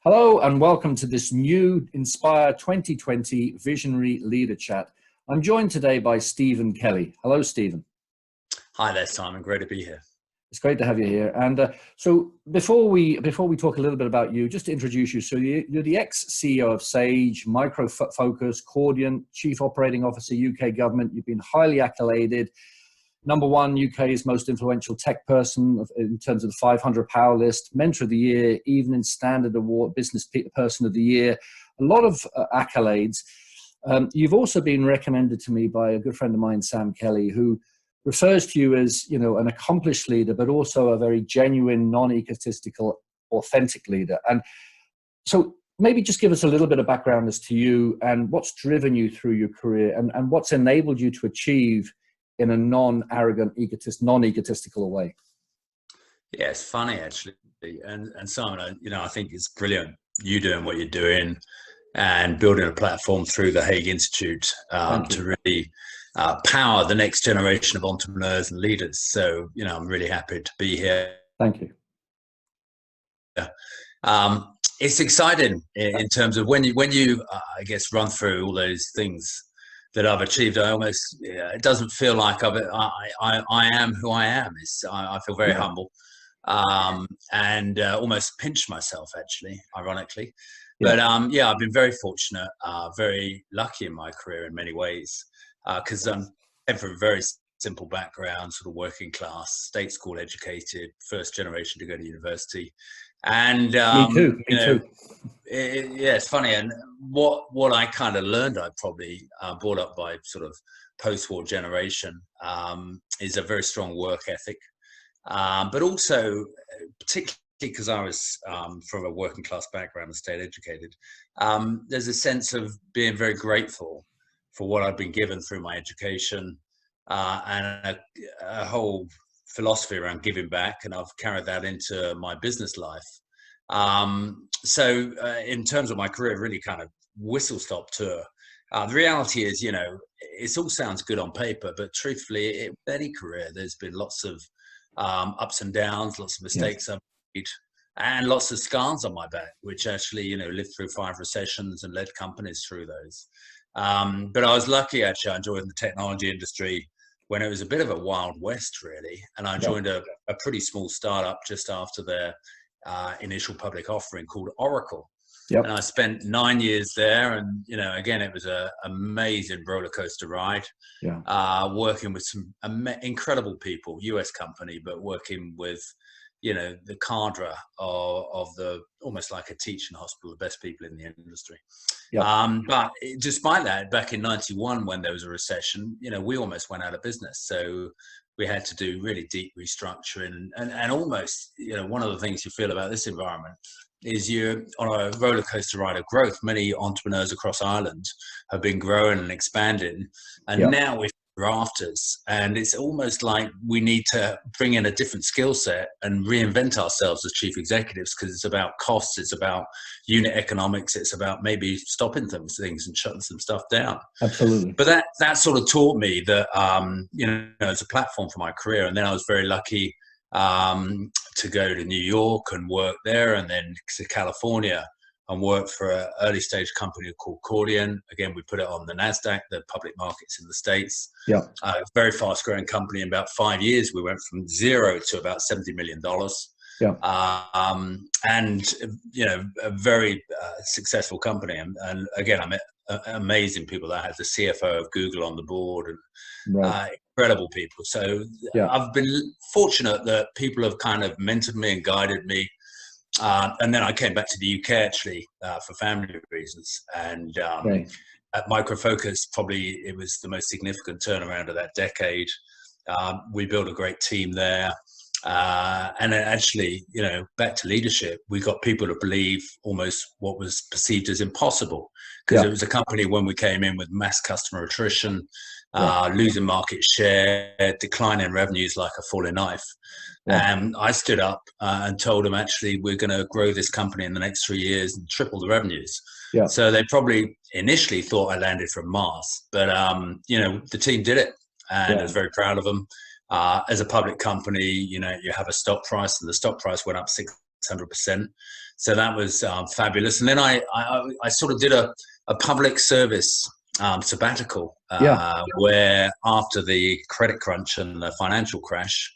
Hello and welcome to this new Inspire 2020 Visionary Leader Chat. I'm joined today by Stephen Kelly. Hello, Stephen. Hi there, Simon. Great to be here. It's great to have you here. And so before we talk a little bit about you, just to introduce you, so you're the ex-CEO of Sage, Micro Focus, Chordiant, Chief Operating Officer, UK Government. You've been highly accoladed. #1 UK's most influential tech person in terms of the 500 Power List, Mentor of the Year, Evening Standard Award, Business Person of the Year, a lot of accolades. You've also been recommended to me by a good friend of mine, Sam Kelly, who refers to you as, you know, an accomplished leader, but also a very genuine, non-egotistical, authentic leader. And so maybe just give us a little bit of background as to you and what's driven you through your career and what's enabled you to achieve in a non-arrogant, non-egotistical way. Yeah, it's funny actually, and Simon, I think it's brilliant you doing what you're doing and building a platform through the Haigh Institute to really power the next generation of entrepreneurs and leaders. So, I'm really happy to be here. Thank you. It's exciting in terms of when you I guess run through all those things that I've achieved. It doesn't feel like I am who I am. I feel very humble and almost pinch myself, actually, ironically. But I've been very fortunate, very lucky in my career in many ways, because I'm from a very simple background, sort of working class, state school educated, first generation to go to university. And me too. it's funny, and what I kind of learned, I probably brought up by sort of post-war generation, is a very strong work ethic, but also particularly because I was from a working class background and state educated, there's a sense of being very grateful for what I've been given through my education, and a whole philosophy around giving back, and I've carried that into my business life. So in terms of my career, really kind of whistle-stop tour. The reality is, it all sounds good on paper, but truthfully, in any career, there's been lots of ups and downs, lots of mistakes I've made, and lots of scars on my back, which actually, lived through 5 recessions and led companies through those. But I was lucky, actually. I joined the technology industry when it was a bit of a wild west, really. And I joined a pretty small startup just after their initial public offering called Oracle. And I spent 9 years there. And, again, it was an amazing roller coaster ride, working with some incredible people, US company, but working with, the cadre of the, almost like a teaching hospital, the best people in the industry. But despite that, back in 91, when there was a recession, we almost went out of business. So we had to do really deep restructuring, and almost, one of the things you feel about this environment is you're on a roller coaster ride of growth. Many entrepreneurs across Ireland have been growing and expanding, and now we're rafters, and it's almost like we need to bring in a different skill set and reinvent ourselves as chief executives, because it's about costs, it's about unit economics, it's about maybe stopping things and shutting some stuff down. Absolutely. But that sort of taught me that as a platform for my career. And then I was very lucky to go to New York and work there, and then to California and worked for an early stage company called Chordiant. Again, we put it on the Nasdaq, the public markets in the States. Very fast growing company. In about 5 years, we went from 0 to about $70 million. And, a very successful company. And again, I met amazing people. I had the CFO of Google on the board, and incredible people. So I've been fortunate that people have kind of mentored me and guided me. And then I came back to the UK, actually, for family reasons. And at Micro Focus, probably it was the most significant turnaround of that decade. We built a great team there. And then actually, back to leadership, we got people to believe almost what was perceived as impossible, because it was a company when we came in with mass customer attrition, losing market share, declining revenues like a falling knife. And I stood up and told them, actually, we're going to grow this company in the next 3 years and triple the revenues. So they probably initially thought I landed from Mars, but the team did it, and I was very proud of them. As a public company, you have a stock price, and the stock price went up 6 100%. So that was fabulous. And then I sort of did a public service sabbatical, where after the credit crunch and the financial crash,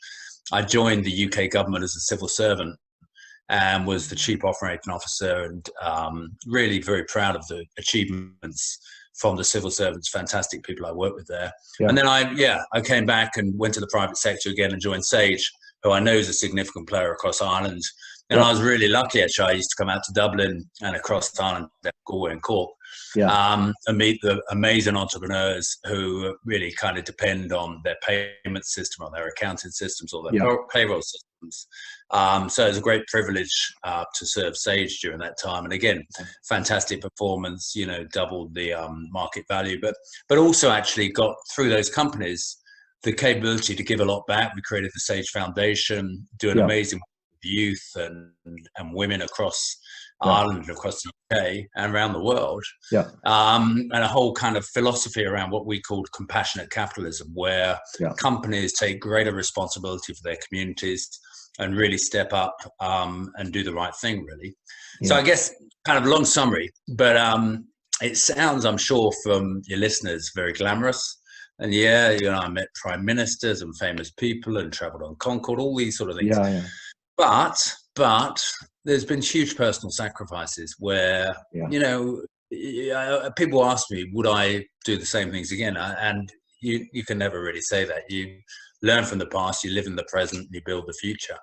I joined the UK government as a civil servant and was the chief operating officer, and really very proud of the achievements from the civil servants, fantastic people I worked with there. And then I came back and went to the private sector again and joined Sage, who I know is a significant player across Ireland. And I was really lucky, actually. I used to come out to Dublin and across Ireland, Galway and Cork, and meet the amazing entrepreneurs who really kind of depend on their payment system, or their accounting systems, or their payroll systems. So it was a great privilege to serve Sage during that time. And again, fantastic performance, you know, doubled the market value, but also actually got through those companies the capability to give a lot back. We created the Sage Foundation, doing amazing work with youth and women across Ireland, across the UK and around the world. And a whole kind of philosophy around what we called compassionate capitalism, where companies take greater responsibility for their communities and really step up and do the right thing, really. So I guess kind of long summary, but it sounds, I'm sure, from your listeners, very glamorous. And you know, I met prime ministers and famous people and traveled on Concorde, all these sort of things. But there's been huge personal sacrifices where, you know, people ask me, would I do the same things again? And you can never really say that. You learn from the past, you live in the present, and you build the future.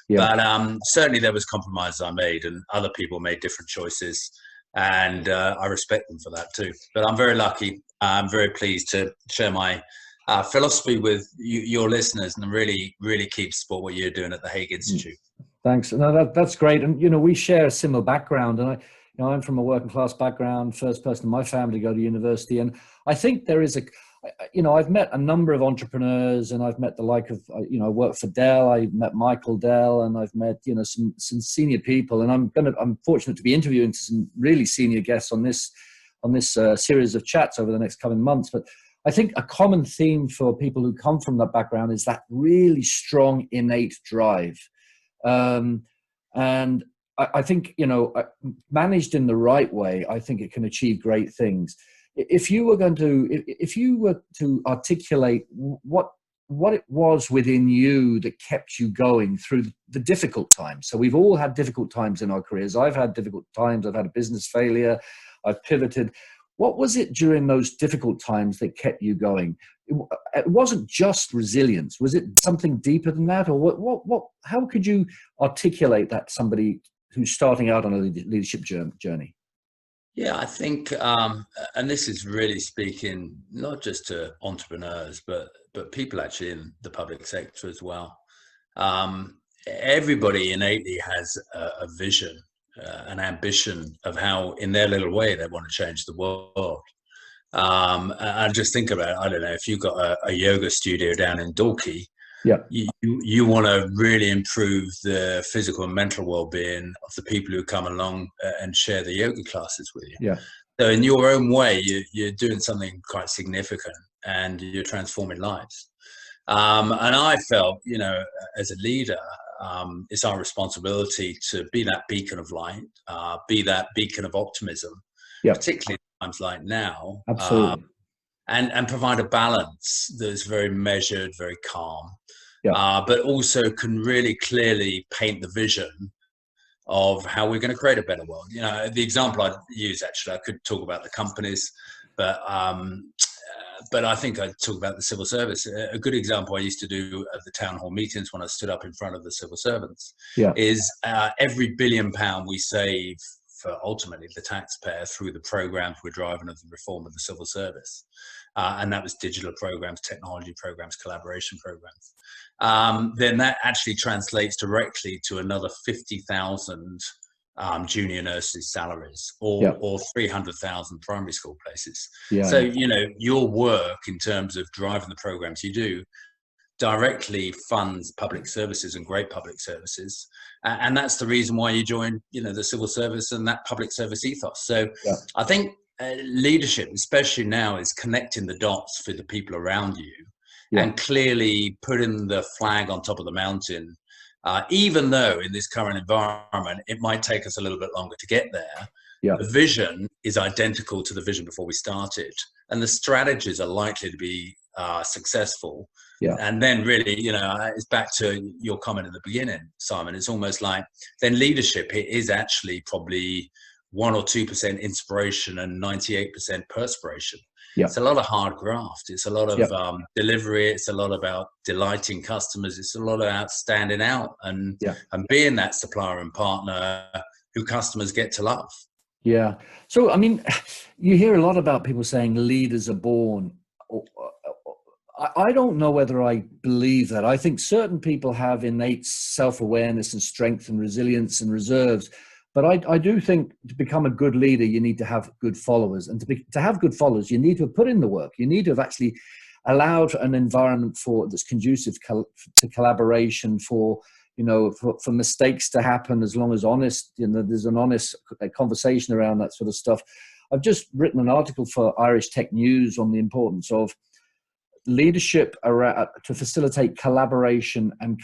But certainly there was compromises I made, and other people made different choices. And I respect them for that too. But I'm very lucky. I'm very pleased to share my philosophy with your listeners, and really, really keep support what you're doing at the Haigh Institute. Thanks. No, that's great. And, you know, we share a similar background. And I'm from a working class background, first person in my family to go to university. And I think there is I've met a number of entrepreneurs, and I've met the like of, I worked for Dell. I met Michael Dell, and I've met, some senior people. And I'm fortunate to be interviewing some really senior guests on this series of chats over the next coming months. But I think a common theme for people who come from that background is that really strong innate drive. And I think, managed in the right way, I think it can achieve great things. If you were to articulate what it was within you that kept you going through the difficult times. So we've all had difficult times in our careers. I've had difficult times. I've had a business failure. I've pivoted. What was it during those difficult times that kept you going? It wasn't just resilience. Was it something deeper than that? Or how could you articulate that to somebody who's starting out on a leadership journey? Yeah, I think, and this is really speaking not just to entrepreneurs, but people actually in the public sector as well. Everybody innately has a vision, an ambition of how, in their little way, they want to change the world. And just think about it. I don't know, if you've got a yoga studio down in Dalkey, you want to really improve the physical and mental well-being of the people who come along and share the yoga classes with you. So in your own way, you're doing something quite significant, and you're transforming lives. And I felt, as a leader, it's our responsibility to be that beacon of light, be that beacon of optimism, particularly in times like now. Absolutely. And provide a balance that's very measured, very calm, but also can really clearly paint the vision of how we're going to create a better world. The example I'd use, actually, I could talk about the companies, but I think I'd talk about the civil service. A good example I used to do at the town hall meetings when I stood up in front of the civil servants is every £1 billion we save for ultimately the taxpayer through the programs we're driving of the reform of the civil service. And that was digital programs, technology programs, collaboration programs. Then that actually translates directly to another 50,000 junior nurses' salaries, or 300,000 primary school places. So, your work in terms of driving the programs you do directly funds public services, and great public services. And that's the reason why you join, the civil service and that public service ethos. So I think leadership, especially now, is connecting the dots for the people around you and clearly putting the flag on top of the mountain even though in this current environment, it might take us a little bit longer to get there. Yeah. The vision is identical to the vision before we started, and the strategies are likely to be successful. Yeah. And then really, it's back to your comment at the beginning, Simon. It's almost like then leadership is actually probably 1 or 2% inspiration and 98% perspiration. Yeah. It's a lot of hard graft. It's a lot of delivery. It's a lot about delighting customers. It's a lot about standing out and being that supplier and partner who customers get to love. Yeah. So, I mean, you hear a lot about people saying leaders are born. I don't know whether I believe that. I think certain people have innate self-awareness and strength and resilience and reserves. But I do think to become a good leader, you need to have good followers. And to have good followers, you need to have put in the work. You need to have actually allowed an environment that's conducive to collaboration, for mistakes to happen, as long as there's an honest conversation around that sort of stuff. I've just written an article for Irish Tech News on the importance of leadership to facilitate collaboration and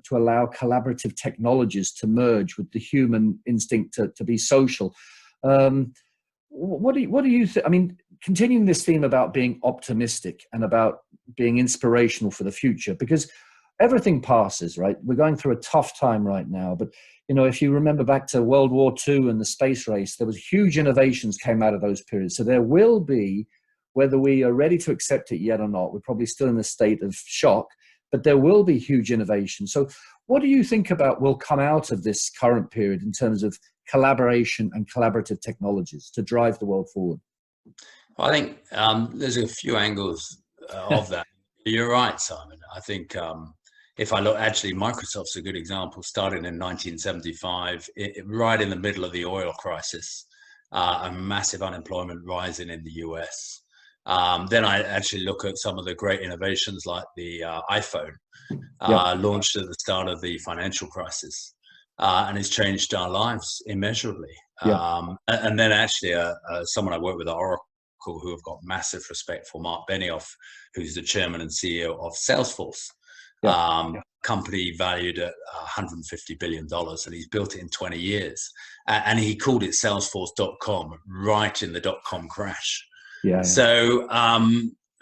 to allow collaborative technologies to merge with the human instinct to be social. What do you think? I mean, continuing this theme about being optimistic and about being inspirational for the future, because everything passes, right? We're going through a tough time right now, but if you remember back to World War II and the space race, there was huge innovations came out of those periods. So there will be, whether we are ready to accept it yet or not, we're probably still in a state of shock, but there will be huge innovation. So what do you think will come out of this current period in terms of collaboration and collaborative technologies to drive the world forward? Well, I think there's a few angles of that. You're right, Simon. I think if I look, actually, Microsoft's a good example. Started in 1975, right in the middle of the oil crisis, a massive unemployment rising in the US. Then I actually look at some of the great innovations like the iPhone, launched at the start of the financial crisis, and it's changed our lives immeasurably. And then actually someone I work with at Oracle, who have got massive respect for, Mark Benioff, who's the chairman and CEO of Salesforce, company valued at $150 billion, and he's built it in 20 years. And he called it Salesforce.com right in the dot-com crash. So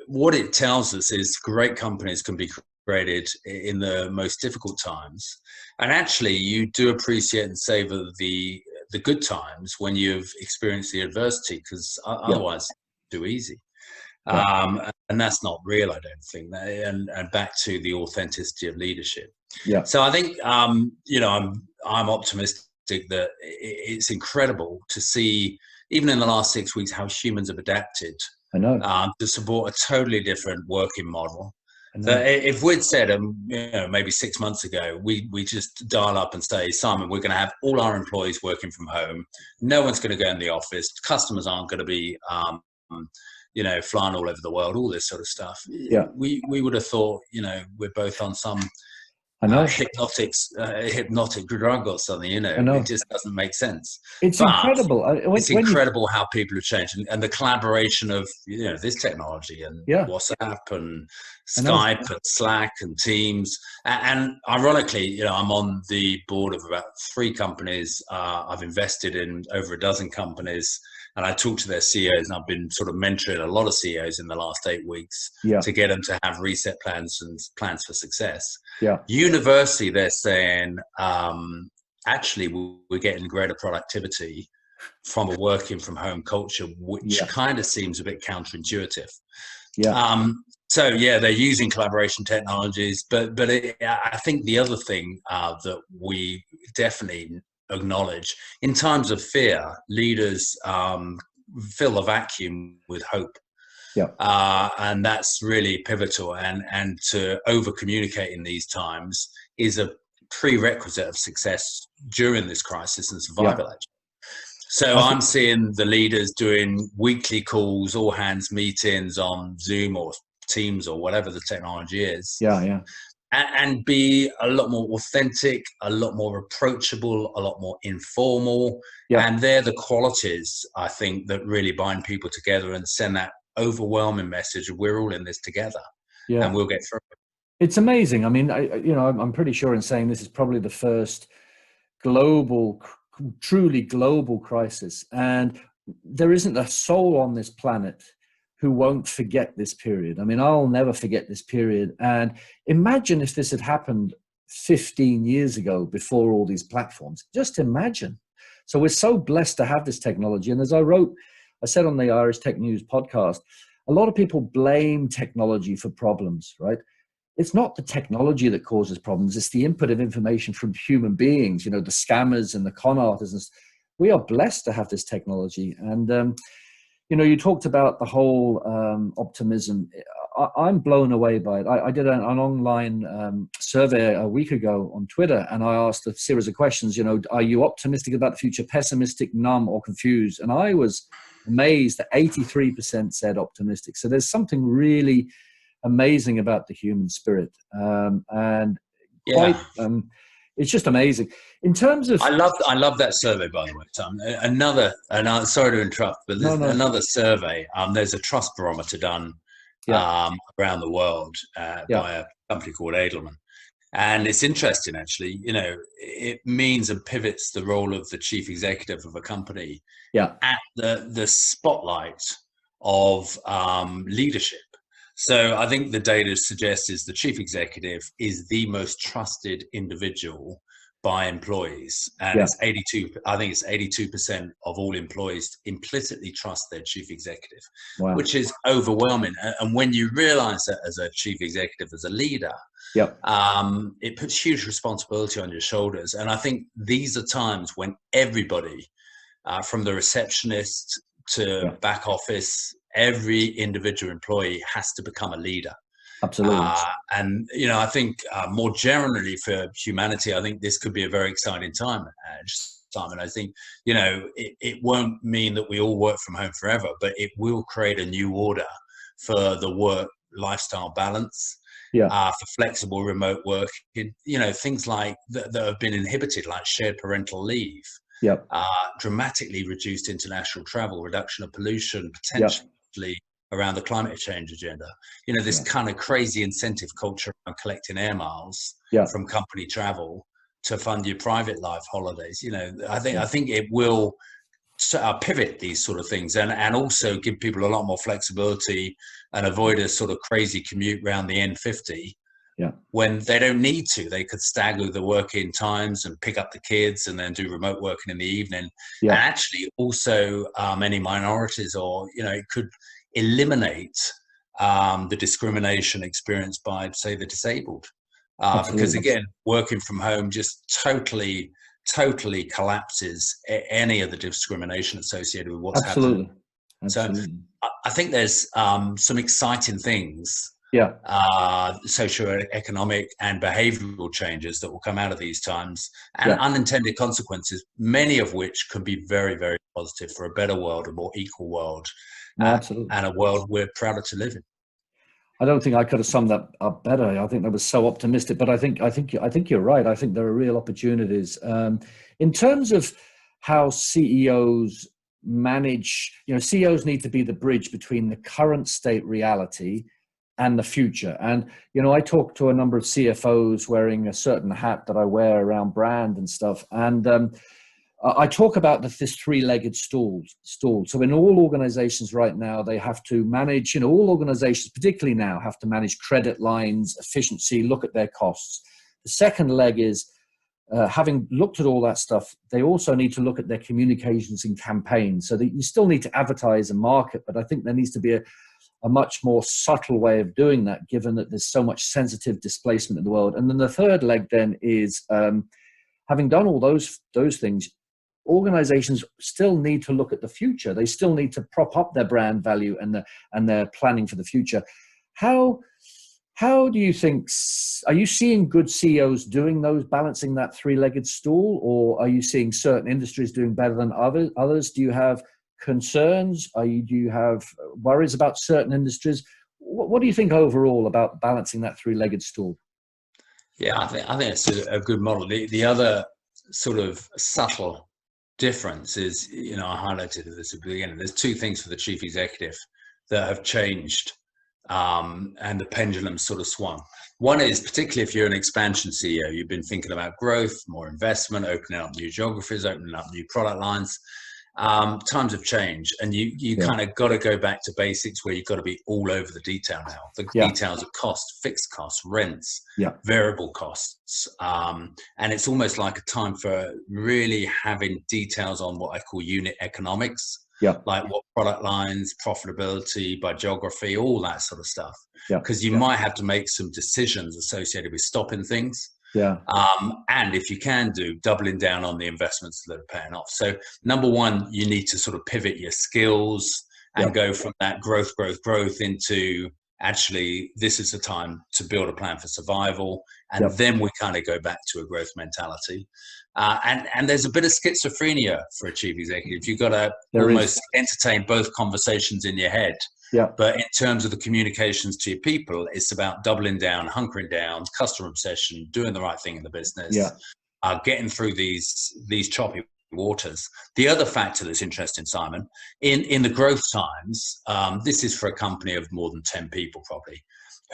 what it tells us is great companies can be created in the most difficult times. And actually, you do appreciate and savor the good times when you've experienced the adversity, because otherwise it's too easy. And that's not real, I don't think. And back to the authenticity of leadership. So I think, I'm optimistic that it's incredible to see, even in the last 6 weeks, how humans have adapted to support a totally different working model. If we'd said, maybe 6 months ago, we just dial up and say, Simon, we're going to have all our employees working from home. No one's going to go in the office. Customers aren't going to be, flying all over the world, all this sort of stuff. We would have thought, we're both on some hypnotic drug or something, it just doesn't make sense. It's incredible. It's incredible how people have changed, and the collaboration of this technology and WhatsApp and Skype and Slack and Teams, and ironically, I'm on the board of about 3 companies. I've invested in over a dozen companies, and I talk to their CEOs, and I've been sort of mentoring a lot of CEOs in the last 8 weeks to get them to have reset plans and plans for success. Universally, they're saying, actually, we're getting greater productivity from a working from home culture, which kind of seems a bit counterintuitive. They're using collaboration technologies, but I think the other thing that we definitely acknowledge, in times of fear, leaders fill the vacuum with hope. And that's really pivotal, and to over communicate in these times is a prerequisite of success during this crisis and survival. So I'm seeing the leaders doing weekly calls, all hands meetings on Zoom or Teams or whatever the technology is. And be a lot more authentic, a lot more approachable, a lot more informal. And they're the qualities, I think, that really bind people together and send that overwhelming message of we're all in this together and we'll get through it. It's amazing. I mean, I'm pretty sure in saying this is probably the first global, truly global crisis. And there isn't a soul on this planet who won't forget this period. I mean, I'll never forget this period. And imagine if this had happened 15 years ago before all these platforms. Just imagine. So we're so blessed to have this technology. And as I said on the Irish Tech News podcast, a lot of people blame technology for problems, right? It's not the technology that causes problems. It's the input of information from human beings, the scammers and the con artists. We are blessed to have this technology. And, you talked about the whole optimism. I'm blown away by it. I did an online survey a week ago on Twitter, and I asked a series of questions, are you optimistic about the future, pessimistic, numb, or confused? And I was amazed that 83% said optimistic. So there's something really amazing about the human spirit, and quite it's just amazing in terms of. I love that survey, by the way, Tom. And sorry to interrupt, but there's another survey. There's a trust barometer done around the world by a company called Edelman, and it's interesting actually. It means and pivots the role of the chief executive of a company at the spotlight of leadership. So I think the data suggests is the chief executive is the most trusted individual by employees, and it's 82. I think it's 82% of all employees implicitly trust their chief executive, which is overwhelming. And when you realize that as a chief executive, as a leader, it puts huge responsibility on your shoulders. And I think these are times when everybody, from the receptionist to back office, every individual employee has to become a leader. Absolutely. And, I think more generally for humanity, I think this could be a very exciting time. And I think, it won't mean that we all work from home forever, but it will create a new order for the work lifestyle balance, for flexible remote work, things like that have been inhibited, like shared parental leave. Dramatically reduced international travel, reduction of pollution, potentially around the climate change agenda. This kind of crazy incentive culture around collecting air miles from company travel to fund your private life holidays. I think it will pivot these sort of things and also give people a lot more flexibility and avoid a sort of crazy commute around the N50. When they don't need to, they could stagger the working times and pick up the kids and then do remote working in the evening. And actually also any minorities, or, it could eliminate the discrimination experienced by, say, the disabled. Because again, working from home just totally collapses any of the discrimination associated with what's happening. Absolutely. So I think there's some exciting things, socioeconomic and behavioral changes that will come out of these times, and unintended consequences, many of which could be very, very positive for a better world, a more equal world, and a world we're prouder to live in. I don't think I could have summed that up better. I think that was so optimistic, but I think you're right. I think there are real opportunities in terms of how CEOs manage. CEOs need to be the bridge between the current state reality and the future. And, I talk to a number of CFOs wearing a certain hat that I wear around brand and stuff. And I talk about this three-legged stool. So in all organizations right now, they have to manage, all organizations, particularly now, have to manage credit lines, efficiency, look at their costs. The second leg is, having looked at all that stuff, they also need to look at their communications and campaigns. So that you still need to advertise and market, but I think there needs to be a much more subtle way of doing that, given that there's so much sensitive displacement in the world. And then the third leg then is, having done all those things, organizations still need to look at the future. They still need to prop up their brand value and their planning for the future. How do you think, are you seeing good CEOs doing those, balancing that three-legged stool, or are you seeing certain industries doing better than others? Do you have concerns? Do you have worries about certain industries? What do you think overall about balancing that three-legged stool? Yeah, I think it's a good model. The other sort of subtle difference is, I highlighted this at the beginning. There's two things for the chief executive that have changed and the pendulum sort of swung. One is, particularly if you're an expansion CEO, you've been thinking about growth, more investment, opening up new geographies, opening up new product lines. Times have changed, and you kind of got to go back to basics, where you've got to be all over the detail now. The details of cost, fixed costs, rents, variable costs. And it's almost like a time for really having details on what I call unit economics. Like what product lines, profitability by geography, all that sort of stuff. Because you might have to make some decisions associated with stopping things. And if you can do, doubling down on the investments that are paying off. So number one, you need to sort of pivot your skills and go from that growth into actually, this is the time to build a plan for survival. And then we kind of go back to a growth mentality. And there's a bit of schizophrenia for a chief executive. You've got to almost entertain both conversations in your head. But in terms of the communications to your people, it's about doubling down, hunkering down, customer obsession, doing the right thing in the business, getting through these choppy waters. The other factor that's interesting, Simon, in the growth times, this is for a company of more than 10 people probably.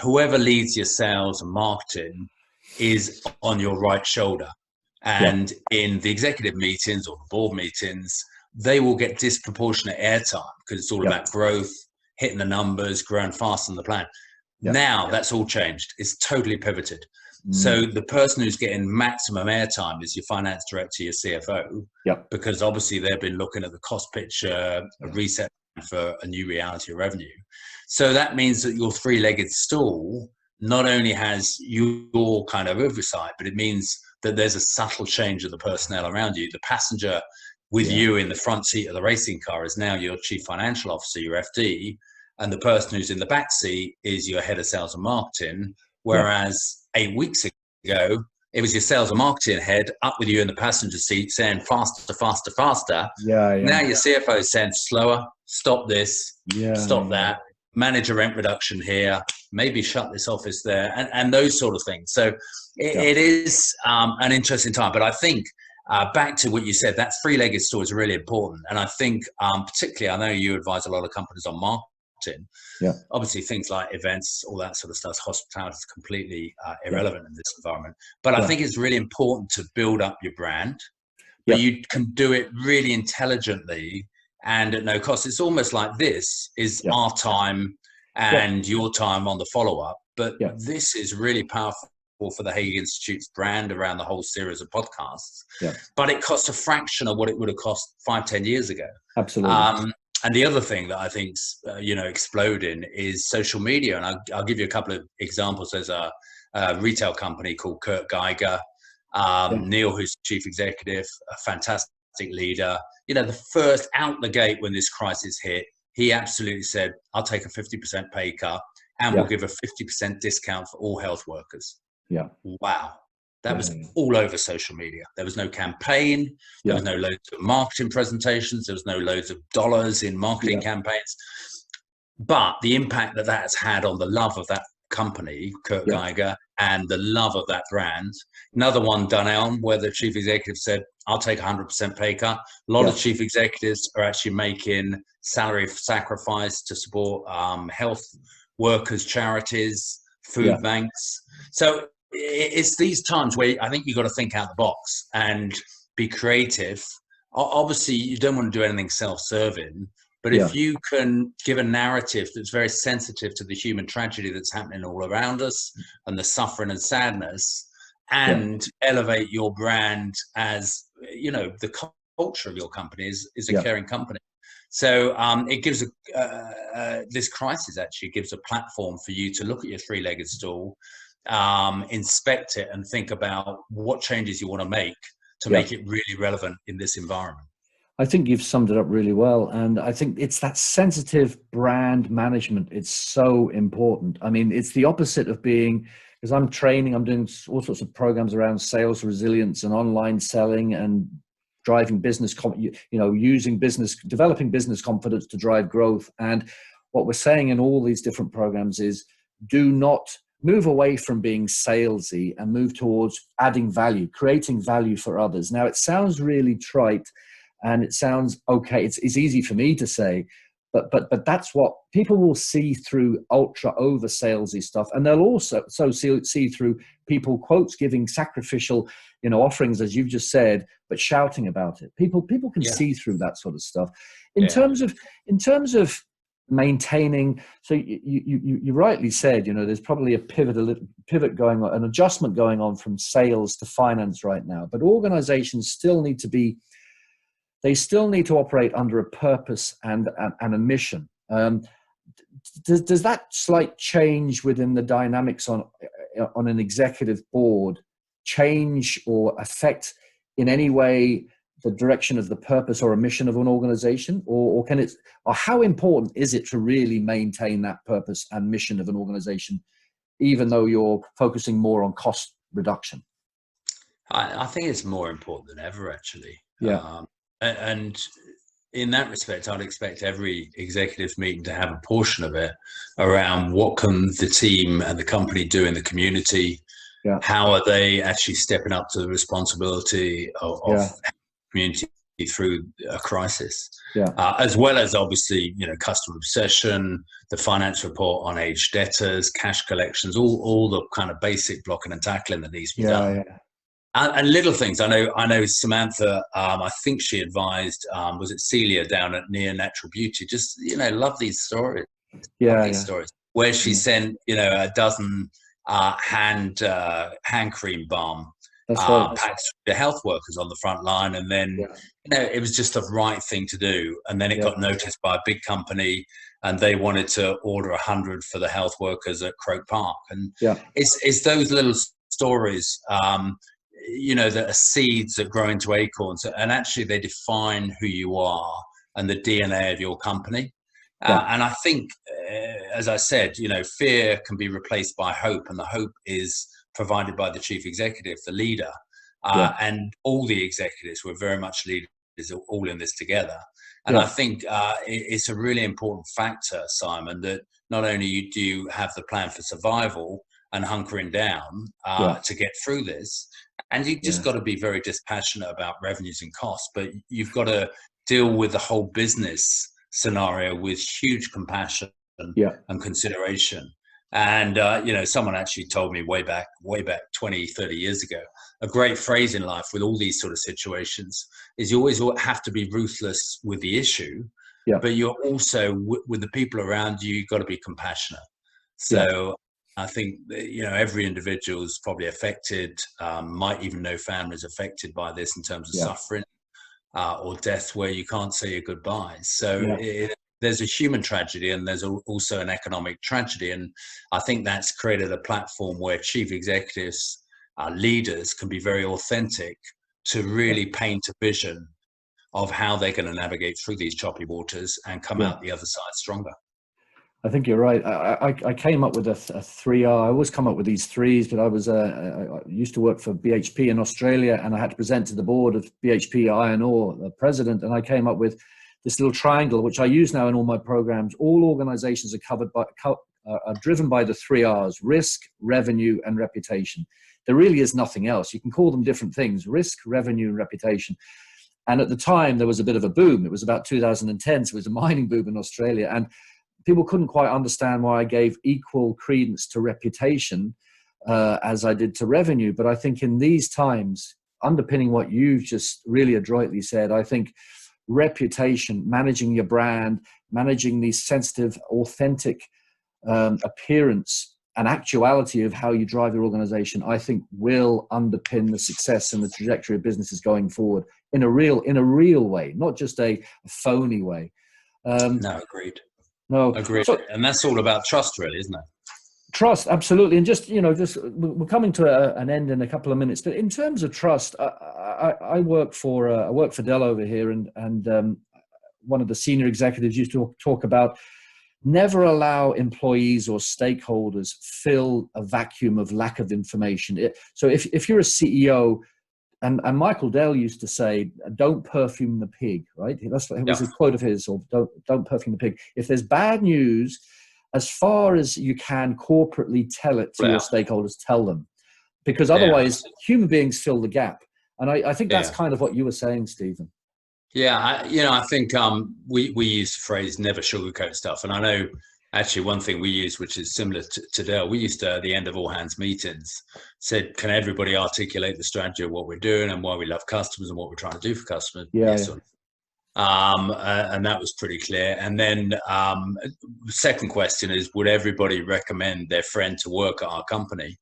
Whoever leads your sales and marketing is on your right shoulder. And in the executive meetings or the board meetings, they will get disproportionate airtime because it's all about growth, hitting the numbers, growing faster than the plan. Now that's all changed. It's totally pivoted. So the person who's getting maximum airtime is your finance director, your CFO, because obviously they've been looking at the cost picture, a reset for a new reality of revenue. So that means that your three-legged stool not only has your kind of oversight, but it means that there's a subtle change of the personnel around you. The passenger with you in the front seat of the racing car is now your chief financial officer, your FD, and the person who's in the back seat is your head of sales and marketing. Whereas 8 weeks ago, it was your sales and marketing head up with you in the passenger seat saying faster, faster, faster. Now your CFO is saying slower, stop this, stop that, manage a rent reduction here, maybe shut this office there, and those sort of things. So it is an interesting time. But I think back to what you said, that three-legged stool is really important. And I think particularly, I know you advise a lot of companies on marketing. Obviously things like events, all that sort of stuff, hospitality is completely irrelevant in this environment. But I think it's really important to build up your brand, but you can do it really intelligently and at no cost. It's almost like this is our time and your time on the follow-up. But this is really powerful for the Haigh Institute's brand around the whole series of podcasts. But it costs a fraction of what it would have cost 5-10 years ago. Absolutely. And the other thing that I think's exploding is social media. And I'll give you a couple of examples. There's a retail company called Kurt Geiger, Neil, who's chief executive, a fantastic leader. The first out the gate when this crisis hit, he absolutely said, I'll take a 50% pay cut and we'll give a 50% discount for all health workers. Wow. That was all over social media. There was no campaign. There was no loads of marketing presentations. There was no loads of dollars in marketing campaigns. But the impact that has had on the love of that company, Kurt Geiger, and the love of that brand. Another one, Dunelm, where the chief executive said, I'll take 100% pay cut. A lot of chief executives are actually making salary sacrifice to support health workers, charities, food banks. So it's these times where I think you've got to think out the box and be creative. Obviously, you don't want to do anything self-serving, but if you can give a narrative that's very sensitive to the human tragedy that's happening all around us and the suffering and sadness, and elevate your brand as, the culture of your company is a caring company. So it gives this crisis actually gives a platform for you to look at your three-legged stool, inspect it and think about what changes you want to make make it really relevant in this environment. I think you've summed it up really well. And I think it's that sensitive brand management. It's so important. I mean, it's the opposite of being, because I'm doing all sorts of programs around sales resilience and online selling and driving business, developing business confidence to drive growth. And what we're saying in all these different programs is do not move away from being salesy and move towards adding value, creating value for others. Now, it sounds really trite and it sounds okay. It's easy for me to say, But that's what people will see through ultra over salesy stuff, and they'll also see through people quotes giving sacrificial, offerings, as you've just said, but shouting about it. People can see through that sort of stuff. In terms of maintaining, so you rightly said, there's probably a pivot going on, an adjustment going on from sales to finance right now, but organizations still need to operate under a purpose and a mission. Does that slight change within the dynamics on an executive board change or affect in any way the direction of the purpose or a mission of an organization, or how important is it to really maintain that purpose and mission of an organization, even though you're focusing more on cost reduction? I think it's more important than ever, actually. Yeah. And in that respect, I'd expect every executive meeting to have a portion of it around what can the team and the company do in the community. Yeah. How are they actually stepping up to the responsibility of community through a crisis? As well as obviously, customer obsession, the finance report on aged debtors, cash collections, all the kind of basic blocking and tackling that needs to be done. Yeah. And little things. I know Samantha, I think she advised, was it Celia down at Near Natural Beauty? Just, love these stories. Stories where she sent, a dozen hand cream balm packs to health workers on the front line. And then, it was just the right thing to do. And then it got noticed by a big company, and they wanted to order 100 for the health workers at Croke Park. And it's those little stories, that are seeds that grow into acorns, and actually they define who you are and the DNA of your company. And I think, as I said, fear can be replaced by hope, and the hope is provided by the chief executive, the leader, and all the executives. We're very much leaders, all in this together. And I think it's a really important factor, Simon, that not only do you have the plan for survival and hunkering down to get through this, and you just got to be very dispassionate about revenues and costs, but you've got to deal with the whole business scenario with huge compassion and consideration. And, someone actually told me way back 20, 30 years ago, a great phrase in life with all these sort of situations is you always have to be ruthless with the issue, but you're also, with the people around you, you've got to be compassionate. So I think, every individual is probably affected, might even know families affected by this in terms of suffering or death where you can't say your goodbyes. So there's a human tragedy, and there's also an economic tragedy. And I think that's created a platform where chief executives, leaders can be very authentic to really paint a vision of how they're going to navigate through these choppy waters and come out the other side stronger. I think you're right. I came up with a 3R. I always come up with these threes, but I used to work for BHP in Australia, and I had to present to the board of BHP Iron Ore, the president, and I came up with this little triangle, which I use now in all my programs. All organizations are driven by the 3Rs: risk, revenue, and reputation. There really is nothing else. You can call them different things: risk, revenue, and reputation. And at the time, there was a bit of a boom. It was about 2010, so it was a mining boom in Australia. And people couldn't quite understand why I gave equal credence to reputation as I did to revenue. But I think in these times, underpinning what you've just really adroitly said, I think reputation, managing your brand, managing the sensitive, authentic appearance and actuality of how you drive your organization, I think will underpin the success and the trajectory of businesses going forward in a real way, not just a phony way. No, agreed. No, agreed. So, and that's all about trust, really, isn't it? Trust, absolutely. And just we're coming to an end in a couple of minutes. But in terms of trust, I work for Dell over here, and one of the senior executives used to talk about never allow employees or stakeholders fill a vacuum of lack of information. So if you're a CEO, and Michael Dell used to say, "Don't perfume the pig," right? It was a quote of his, or "Don't perfume the pig." If there's bad news, as far as you can corporately tell it to your stakeholders, tell them, because otherwise human beings fill the gap. And I think that's kind of what you were saying, Stephen. Yeah, I think we use the phrase "never sugarcoat stuff," and I know actually one thing we use, which is similar to Dell. We used to, at the end of all hands meetings, said, "Can everybody articulate the strategy of what we're doing and why we love customers and what we're trying to do for customers?" Yeah, Yes yeah. or no. And that was pretty clear. And then second question is, would everybody recommend their friend to work at our company?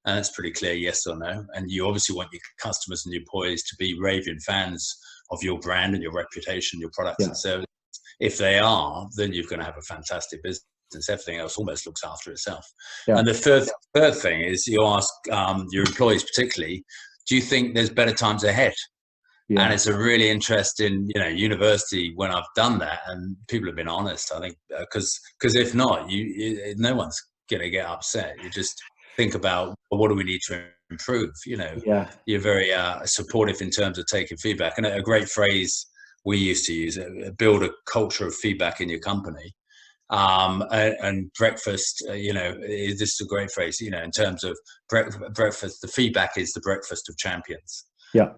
And that's pretty clear, yes or no. And you obviously want your customers and your employees to be raving fans of your brand and your reputation, your products and services. If they are, then you're going to have a fantastic business. Everything else almost looks after itself. Yeah. And the third thing is, you ask your employees particularly, do you think there's better times ahead? Yeah. And it's a really interesting, university when I've done that, and people have been honest. I think because if not, no one's going to get upset. You just think about, well, what do we need to improve? Yeah. You're very supportive in terms of taking feedback. And a great phrase we used to use: build a culture of feedback in your company. And breakfast, this is a great phrase. In terms of breakfast, the feedback is the breakfast of champions. Yeah.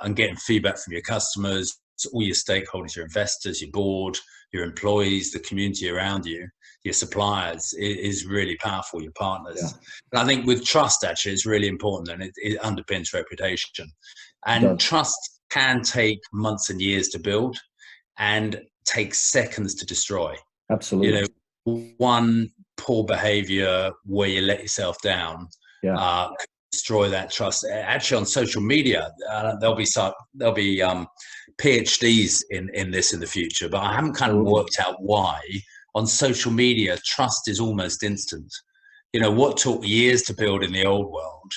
And getting feedback from your customers, all your stakeholders, your investors, your board, your employees, the community around you, your suppliers is really powerful, your partners. Yeah. And I think with trust, actually, it's really important, and it underpins reputation. And trust can take months and years to build and take seconds to destroy. Absolutely. One poor behavior where you let yourself down destroy that trust. Actually, on social media, there'll be PhDs in this in the future, but I haven't kind of worked out why. On social media, trust is almost instant. What took years to build in the old world,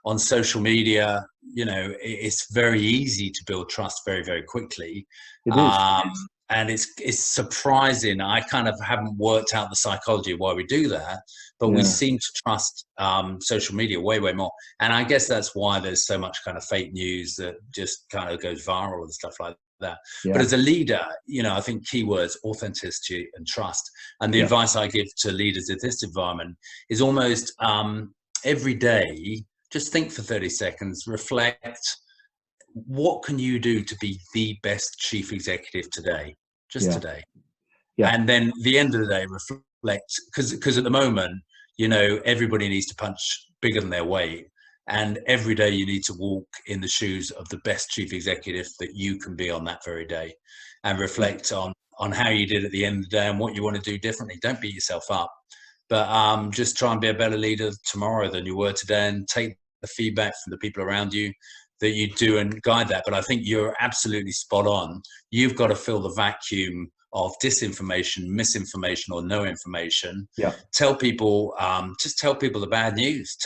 on social media, it's very easy to build trust very, very quickly. It is. And it's surprising. I kind of haven't worked out the psychology of why we do that, but we seem to trust social media way, way more. And I guess that's why there's so much kind of fake news that just kind of goes viral and stuff like that. Yeah. But as a leader, I think keywords: authenticity and trust. And the advice I give to leaders in this environment is almost every day, just think for 30 seconds, reflect. What can you do to be the best chief executive today? Just today. Yeah. And then at the end of the day, reflect, because at the moment, everybody needs to punch bigger than their weight. And every day you need to walk in the shoes of the best chief executive that you can be on that very day, and reflect on how you did at the end of the day and what you want to do differently. Don't beat yourself up, but just try and be a better leader tomorrow than you were today, and take the feedback from the people around you that you do and guide that. But I think you're absolutely spot on. You've got to fill the vacuum of disinformation, misinformation, or no information. Yeah. Tell people, just tell people the bad news.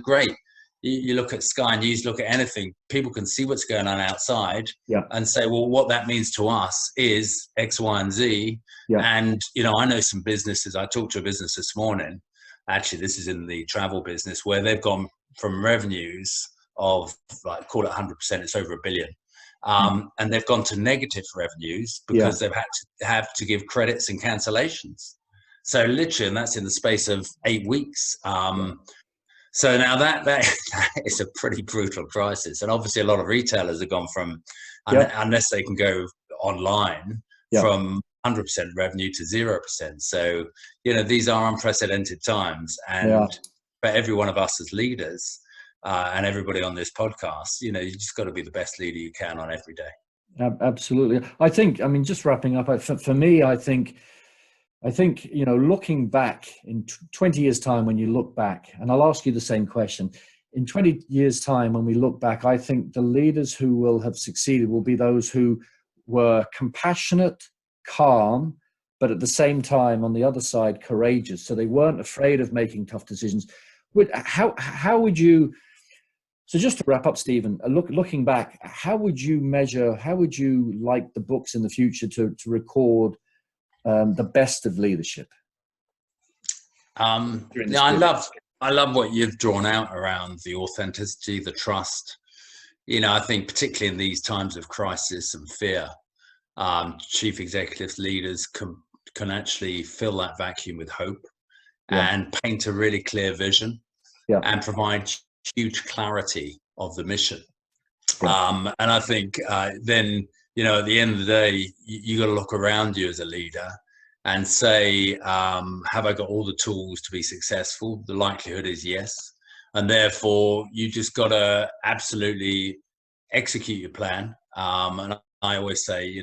Great. You look at Sky News, look at anything, people can see what's going on outside and say, well, what that means to us is X, Y, and Z. Yeah. And, I know some businesses, I talked to a business this morning, actually, this is in the travel business, where they've gone from revenues of, like, call it 100%, it's over $1 billion. And they've gone to negative revenues because they've had to give credits and cancellations. So literally, and that's in the space of 8 weeks. So now that is a pretty brutal crisis. And obviously a lot of retailers have gone from, unless they can go online, from 100% revenue to 0%. So, these are unprecedented times. And for every one of us as leaders, and everybody on this podcast, you just got to be the best leader you can on every day. Absolutely. I think, just wrapping up, for me, I think, looking back in 20 years' time, when you look back, and I'll ask you the same question, in 20 years' time, when we look back, I think the leaders who will have succeeded will be those who were compassionate, calm, but at the same time, on the other side, courageous. So they weren't afraid of making tough decisions. How would you... So just to wrap up, Stephen, looking back, how would you like the books in the future to record the best of leadership? I love what you've drawn out around the authenticity, the trust. I think particularly in these times of crisis and fear, chief executives, leaders can actually fill that vacuum with hope and paint a really clear vision and provide huge clarity of the mission. And I think then at the end of the day, you got to look around you as a leader and say, have I got all the tools to be successful? The likelihood is yes. And therefore, you just got to absolutely execute your plan. And I always say,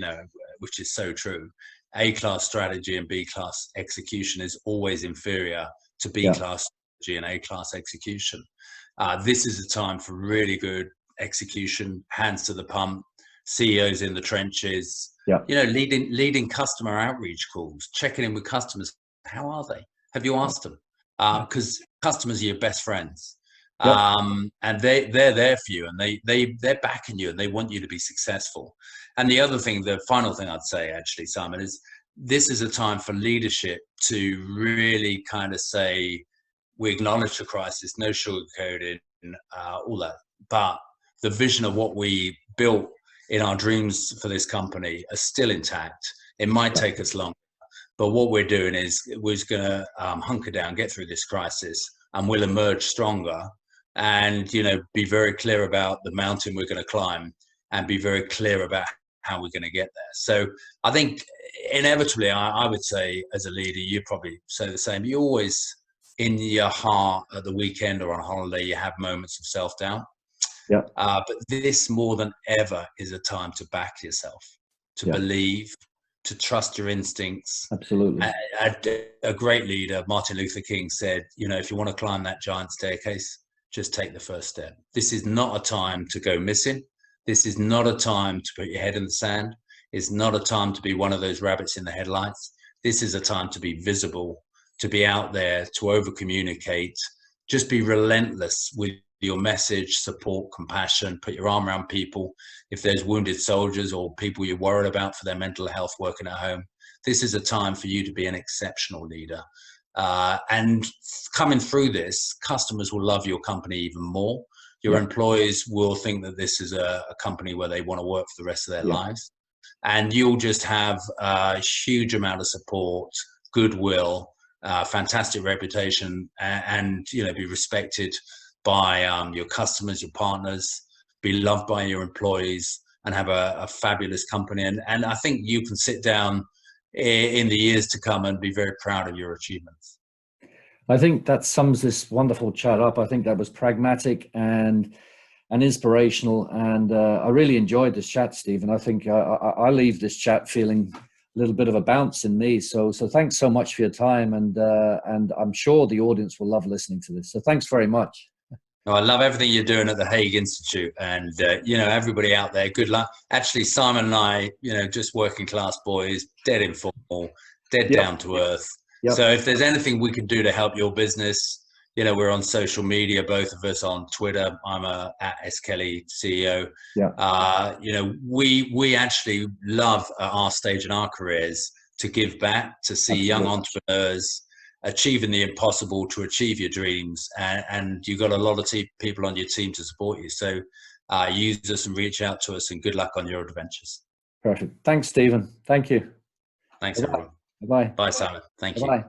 which is so true, A-class strategy and B-class execution is always inferior to B-class strategy and A-class execution. This is a time for really good execution, hands to the pump, CEOs in the trenches, leading customer outreach calls, checking in with customers. How are they? Have you asked them? Because customers are your best friends. And they're there for you, and they're backing you, and they want you to be successful. And the other thing, the final thing I'd say, actually, Simon, is this is a time for leadership to really kind of say, we acknowledge the crisis, no sugarcoating, all that. But the vision of what we built in our dreams for this company are still intact. It might take us long, but what we're doing is we're going to hunker down, get through this crisis, and we'll emerge stronger. And be very clear about the mountain we're going to climb, and be very clear about how we're going to get there. So I think inevitably, I would say, as a leader, you probably say the same. You always, in your heart, at the weekend or on holiday, you have moments of self-doubt. But this more than ever is a time to back yourself, to believe, to trust your instincts. Absolutely. A great leader, Martin Luther King, said, if you want to climb that giant staircase, just take the first step. This is not a time to go missing. This is not a time to put your head in the sand. It's not a time to be one of those rabbits in the headlights. This is a time to be visible, to be out there, to over communicate, just be relentless with your message, support, compassion, put your arm around people. If there's wounded soldiers or people you're worried about for their mental health working at home, this is a time for you to be an exceptional leader. And coming through this, customers will love your company even more. Your employees will think that this is a company where they want to work for the rest of their lives. And you'll just have a huge amount of support, goodwill, fantastic reputation, and be respected by your customers, your partners, be loved by your employees, and have a fabulous company. And I think you can sit down in the years to come and be very proud of your achievements. I think that sums this wonderful chat up. I think that was pragmatic and inspirational, and I really enjoyed this chat, Stephen. I think I leave this chat feeling a little bit of a bounce in me. So thanks so much for your time, and I'm sure the audience will love listening to this. So thanks very much. I love everything you're doing at the Haigh Institute, and everybody out there, good luck. Actually, Simon and I, just working class boys, dead informal, dead down to earth. So if there's anything we can do to help your business, we're on social media, both of us on Twitter. I'm at S. Kelly CEO. We actually love at our stage in our careers to give back, to see young entrepreneurs achieving the impossible, to achieve your dreams, and you've got a lot of people on your team to support you. So use us and reach out to us, and good luck on your adventures. Perfect. Thanks, Stephen. Thank you. Thanks, everyone. Bye-bye. Bye, Simon. Thank you. Bye.